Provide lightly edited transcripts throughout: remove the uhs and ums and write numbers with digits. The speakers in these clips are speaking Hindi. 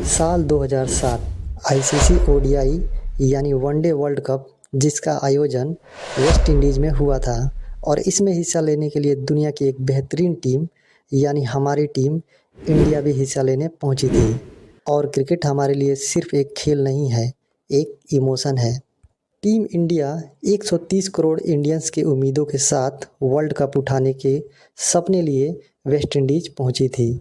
साल 2007 आईसीसी ओडीआई यानी वनडे वर्ल्ड कप जिसका आयोजन वेस्ट इंडीज़ में हुआ था और इसमें हिस्सा लेने के लिए दुनिया की एक बेहतरीन टीम यानी हमारी टीम इंडिया भी हिस्सा लेने पहुंची थी। और क्रिकेट हमारे लिए सिर्फ एक खेल नहीं है, एक इमोशन है। टीम इंडिया 130 करोड़ इंडियंस की उम्मीदों के साथ वर्ल्ड कप उठाने के सपने लिए वेस्ट इंडीज़ पहुंची थी।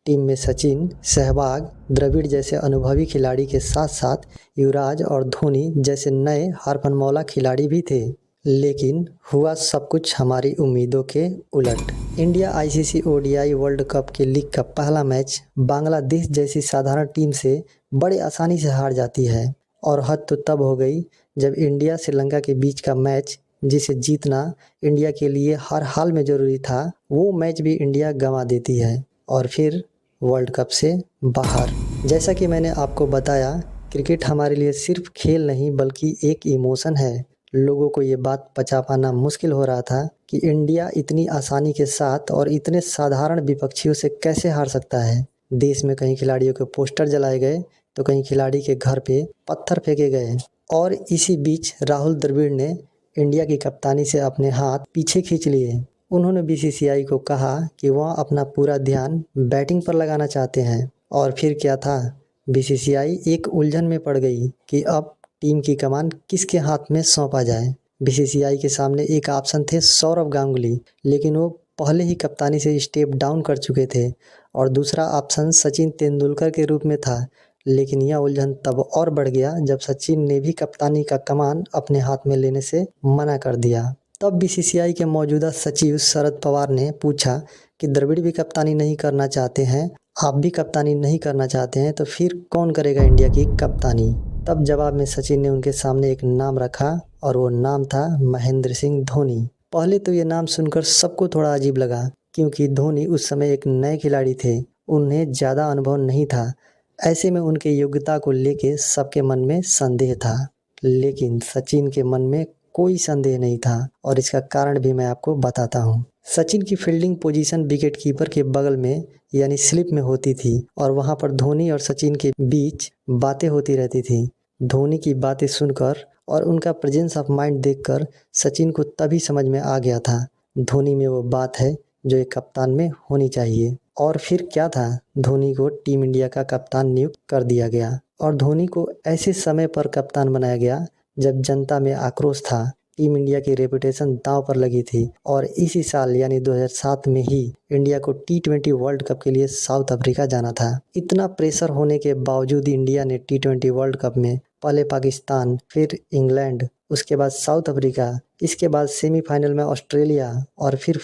टीम में सचिन, सहवाग, द्रविड़ जैसे अनुभवी खिलाड़ी के साथ साथ युवराज और धोनी जैसे नए हरफनमौला खिलाड़ी भी थे। लेकिन हुआ सब कुछ हमारी उम्मीदों के उलट। India ICC ODI world cup के लीग का पहला मैच बांग्लादेश जैसी साधारण टीम से बड़े आसानी से हार जाती है। और हद तो तब हो गई जब इंडिया श्रीलंका के बीच का मैच, जिसे जीतना इंडिया के लिए हर हाल में ज़रूरी था, वो मैच भी इंडिया गंवा देती है और फिर वर्ल्ड कप से बाहर। जैसा कि मैंने आपको बताया, क्रिकेट हमारे लिए सिर्फ खेल नहीं बल्कि एक इमोशन है। लोगों को ये बात पचा पाना मुश्किल हो रहा था कि इंडिया इतनी आसानी के साथ और इतने साधारण विपक्षियों से कैसे हार सकता है। देश में कहीं खिलाड़ियों के पोस्टर जलाए गए तो कहीं खिलाड़ी के घर पे पत्थर फेंके गए। और इसी बीच राहुल द्रविड़ ने इंडिया की कप्तानी से अपने हाथ पीछे खींच लिए। उन्होंने बीसीसीआई को कहा कि वह अपना पूरा ध्यान बैटिंग पर लगाना चाहते हैं। और फिर क्या था, बीसीसीआई एक उलझन में पड़ गई कि अब टीम की कमान किसके हाथ में सौंपा जाए। बीसीसीआई के सामने एक ऑप्शन थे सौरव गांगुली, लेकिन वो पहले ही कप्तानी से स्टेप डाउन कर चुके थे। और दूसरा ऑप्शन सचिन तेंदुलकर के रूप में था। लेकिन यह उलझन तब और बढ़ गया जब सचिन ने भी कप्तानी का कमान अपने हाथ में लेने से मना कर दिया। तब बीसीसीआई के मौजूदा सचिव शरद पवार ने पूछा कि द्रविड़ भी कप्तानी नहीं करना चाहते हैं, आप भी कप्तानी नहीं करना चाहते हैं, तो फिर कौन करेगा इंडिया की कप्तानी। तब जवाब में सचिन ने उनके सामने एक नाम रखा और वो नाम था महेंद्र सिंह धोनी। पहले तो ये नाम सुनकर सबको थोड़ा अजीब लगा, क्योंकि धोनी उस समय एक नए खिलाड़ी थे, उन्हें ज़्यादा अनुभव नहीं था। ऐसे में उनके योग्यता को लेके सबके मन में संदेह था। लेकिन सचिन के मन में कोई संदेह नहीं था और इसका कारण भी मैं आपको बताता हूँ। सचिन की फील्डिंग पोजीशन विकेट कीपर के बगल में यानी स्लिप में होती थी और वहाँ पर धोनी और सचिन के बीच बातें होती रहती थी। धोनी की बातें सुनकर और उनका प्रेजेंस ऑफ माइंड देखकर सचिन को तभी समझ में आ गया था, धोनी में वो बात है जो एक कप्तान में होनी चाहिए। और फिर क्या था, धोनी को टीम इंडिया का कप्तान नियुक्त कर दिया गया और धोनी को ऐसे समय पर कप्तान बनाया गया जब जनता में आक्रोश था। टीम इंडिया की रेपुटेशन दांव पर लगी थी और इसी साल यानी 2007 में ही इंडिया को T20 वर्ल्ड कप के लिए साउथ अफ्रीका जाना था। इतना प्रेशर होने के बावजूद इंडिया ने T20 वर्ल्ड कप में पहले पाकिस्तान, फिर इंग्लैंड, उसके बाद साउथ अफ्रीका, इसके बाद सेमीफाइनल में ऑस्ट्रेलिया और फिर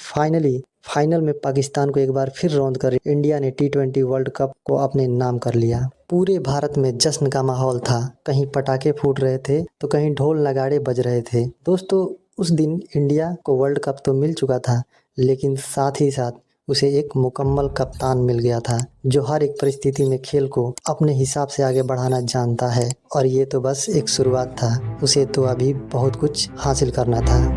फाइनल में पाकिस्तान को एक बार फिर रौंद कर इंडिया ने T20 वर्ल्ड कप को अपने नाम कर लिया। पूरे भारत में जश्न का माहौल था, कहीं पटाखे फूट रहे थे तो कहीं ढोल नगाड़े बज रहे थे। दोस्तों, उस दिन इंडिया को वर्ल्ड कप तो मिल चुका था, लेकिन साथ ही साथ उसे एक मुकम्मल कप्तान मिल गया था जो हर एक परिस्थिति में खेल को अपने हिसाब से आगे बढ़ाना जानता है। और ये तो बस एक शुरुआत था, उसे तो अभी बहुत कुछ हासिल करना था।